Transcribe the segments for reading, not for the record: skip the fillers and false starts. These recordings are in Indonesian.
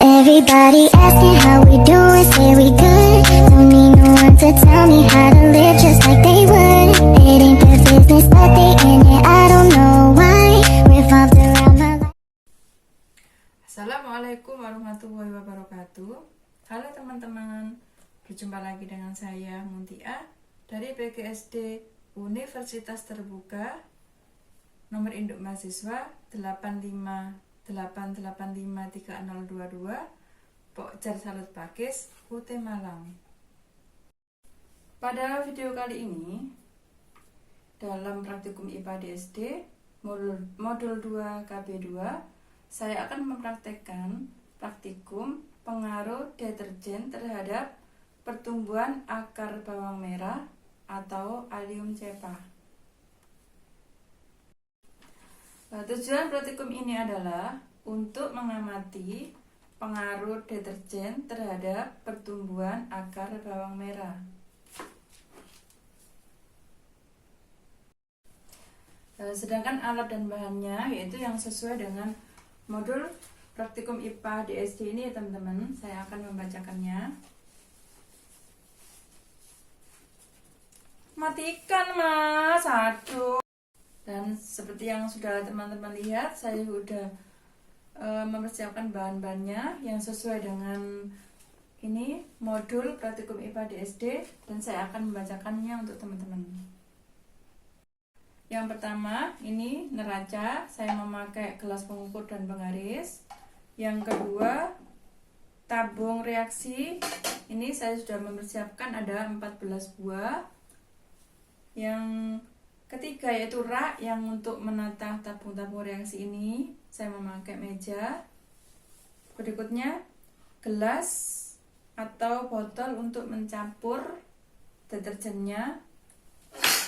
Everybody asking how we doing, say we good. Don't need no one to tell me how to live just like they would. It ain't their business, but they in it, I don't know why. Revolved around my life. Assalamualaikum warahmatullahi wabarakatuh. Halo teman-teman, berjumpa lagi dengan saya Muntia dari PGSD Universitas Terbuka, nomor induk mahasiswa 858853022, Pokjar Salut Pakis, UT Malang. Pada video kali ini, dalam praktikum IPA DSD modul 2 KB2, saya akan mempraktekkan praktikum pengaruh deterjen terhadap pertumbuhan akar bawang merah atau Allium cepa. Tujuan praktikum ini adalah untuk mengamati pengaruh deterjen terhadap pertumbuhan akar bawang merah. Sedangkan alat dan bahannya yaitu yang sesuai dengan modul praktikum IPA DSD ini ya teman-teman. Saya akan membacakannya. Matikan mas, aduh. Dan seperti yang sudah teman-teman lihat, saya sudah mempersiapkan bahan-bahannya yang sesuai dengan ini modul praktikum IPA DSD, dan saya akan membacakannya untuk teman-teman. Yang pertama, ini neraca, saya memakai gelas pengukur dan penggaris. Yang kedua, tabung reaksi, ini saya sudah mempersiapkan ada 14 buah. Yang ketiga yaitu rak yang untuk menata tabung-tabung reaksi ini, saya memakai meja. Berikutnya gelas atau botol untuk mencampur deterjennya.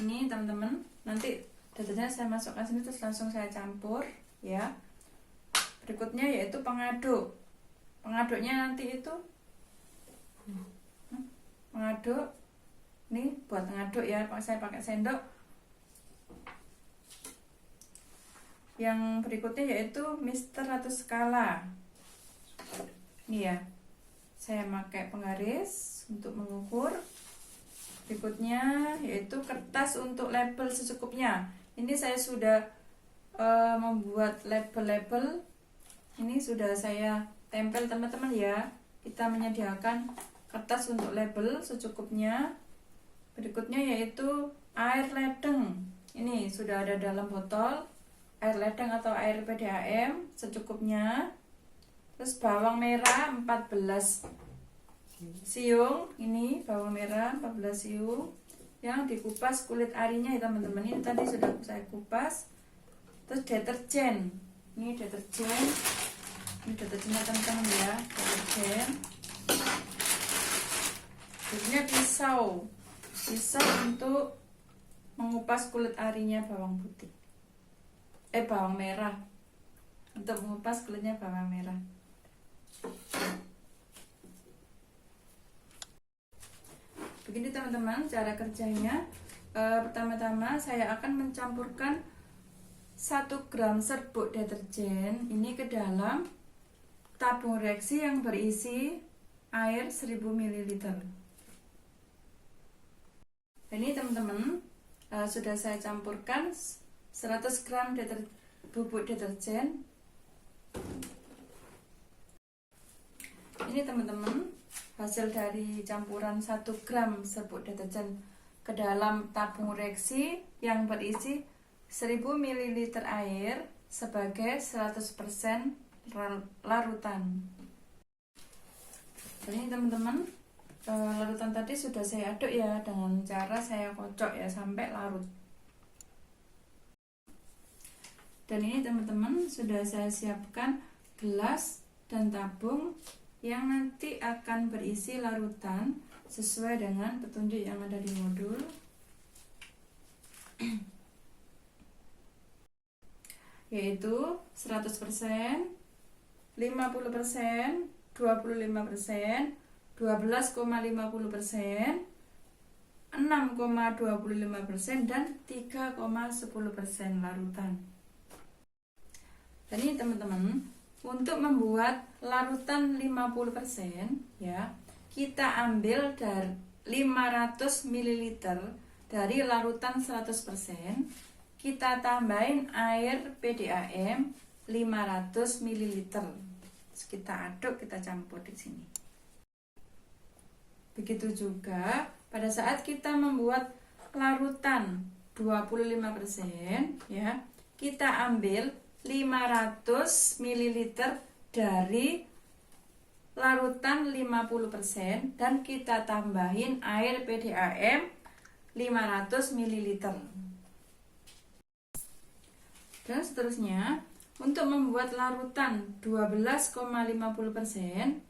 Ini teman-teman, nanti deterjennya saya masukkan sini terus langsung saya campur ya. Berikutnya yaitu pengaduk. Pengaduknya nanti itu pengaduk. Ini buat ngaduk ya, saya pakai sendok. Yang berikutnya yaitu mister atau skala. Ini ya, saya pakai penggaris untuk mengukur. Berikutnya yaitu kertas untuk label secukupnya. Ini saya sudah membuat label-label. Ini sudah saya tempel teman-teman ya. Kita menyediakan kertas untuk label secukupnya. Berikutnya yaitu air ledeng. Ini sudah ada dalam botol. Air ledeng atau air PDAM secukupnya. Terus bawang merah 14 siung. Ini bawang merah 14 siung yang dikupas kulit arinya ya teman-teman. Ini tadi sudah saya kupas. Terus deterjen. Ini deterjen. Ini deterjennya teman-teman ya, deterjen. Berikutnya pisau untuk mengupas kulit arinya bawang putih. Bawang merah. Untuk mengupas kulitnya bawang merah. Begini teman-teman cara kerjanya. Pertama-tama saya akan mencampurkan 1 gram serbuk deterjen ini ke dalam tabung reaksi yang berisi air 1000 ml. Ini teman-teman sudah saya campurkan 100 gram bubuk deterjen. Ini teman-teman hasil dari campuran 1 gram serbuk deterjen ke dalam tabung reaksi yang berisi 1000 ml air sebagai 100% larutan. Ini teman-teman, larutan tadi sudah saya aduk ya dengan cara saya kocok ya sampai larut. Dan ini teman-teman sudah saya siapkan gelas dan tabung yang nanti akan berisi larutan sesuai dengan petunjuk yang ada di modul. Yaitu 100%, 50%, 25%, 12,50%, 6,25% dan 3,10% larutan. Dan ini teman-teman, untuk membuat larutan 50% ya, kita ambil dari 500 ml dari larutan 100%, kita tambahin air PDAM 500 ml. Terus kita aduk, kita campur di sini. Begitu juga pada saat kita membuat larutan 25% ya, kita ambil 500 ml dari larutan 50% dan kita tambahin air PDAM 500 ml. Dan seterusnya, untuk membuat larutan 12,50%,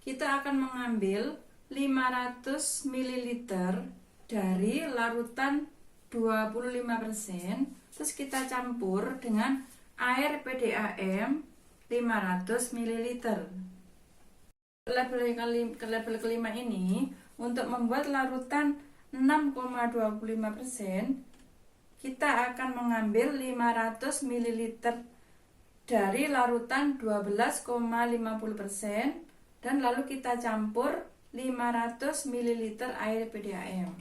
kita akan mengambil 500 ml dari larutan 25%, terus kita campur dengan air PDAM 500 ml. Level kelima ini, untuk membuat larutan 6,25%, kita akan mengambil 500 ml dari larutan 12,50% dan lalu kita campur 500 ml air PDAM.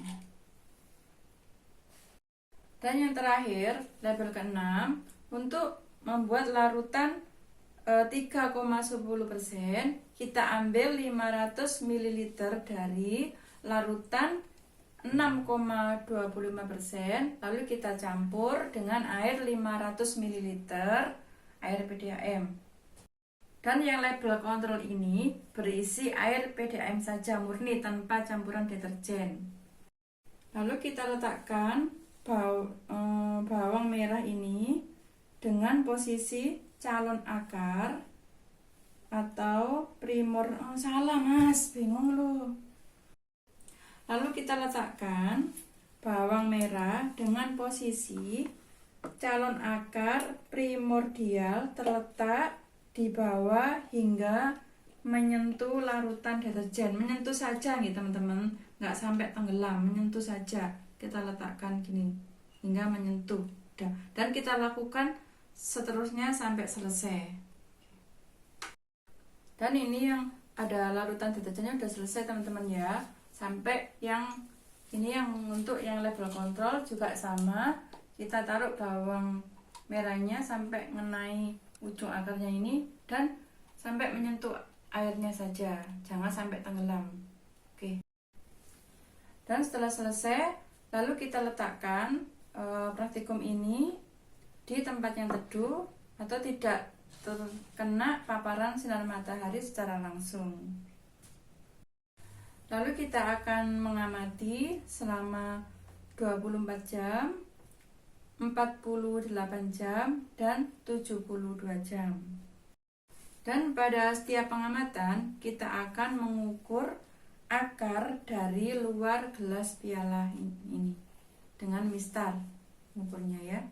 Dan yang terakhir, level ke-6, untuk membuat larutan 3,10%, kita ambil 500 ml dari larutan 6,25%, lalu kita campur dengan air 500 ml air PDAM. Dan yang label kontrol ini berisi air PDAM saja, murni tanpa campuran deterjen. Lalu kita letakkan bawang merah ini dengan posisi calon akar atau primor. Salah mas, bingung loh. Lalu kita letakkan bawang merah dengan posisi calon akar primordial terletak di bawah hingga menyentuh larutan deterjen. Menyentuh saja nih teman-teman, nggak sampai tenggelam, menyentuh saja. Kita letakkan gini hingga menyentuh. Dan kita lakukan seterusnya sampai selesai. Dan ini yang ada larutan deterjennya udah selesai teman-teman ya. Sampai yang ini yang untuk yang level kontrol juga sama. Kita taruh bawang merahnya sampai mengenai ujung akarnya ini dan sampai menyentuh airnya saja, jangan sampai tenggelam. Oke. Dan setelah selesai, lalu kita letakkan praktikum ini di tempat yang teduh atau tidak terkena paparan sinar matahari secara langsung. Lalu kita akan mengamati selama 24 jam, 48 jam, dan 72 jam. Dan pada setiap pengamatan, kita akan mengukur akar dari luar gelas piala ini dengan mistar mengukurnya ya.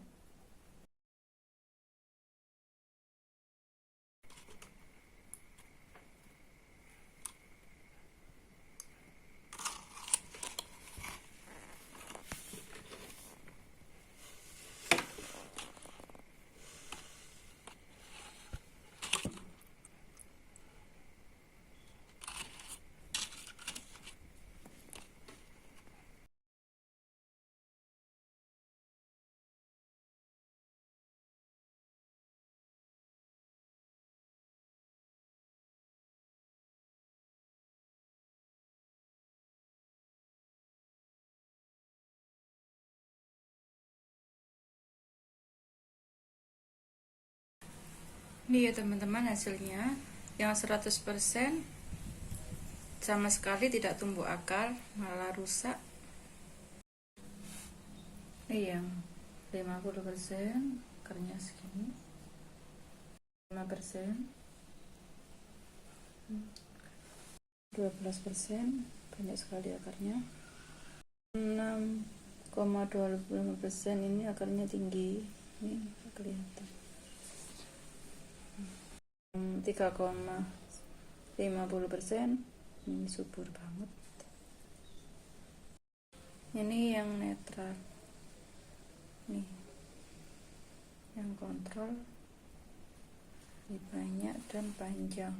Ini ya teman-teman hasilnya, yang 100% sama sekali tidak tumbuh akar, malah rusak. Ini yang 50% akarnya segini, 5%, 12% banyak sekali akarnya, 6,25% ini akarnya tinggi, ini kelihatan. 3,50% ini subur banget. Ini yang netral, nih yang kontrol lebih banyak dan panjang.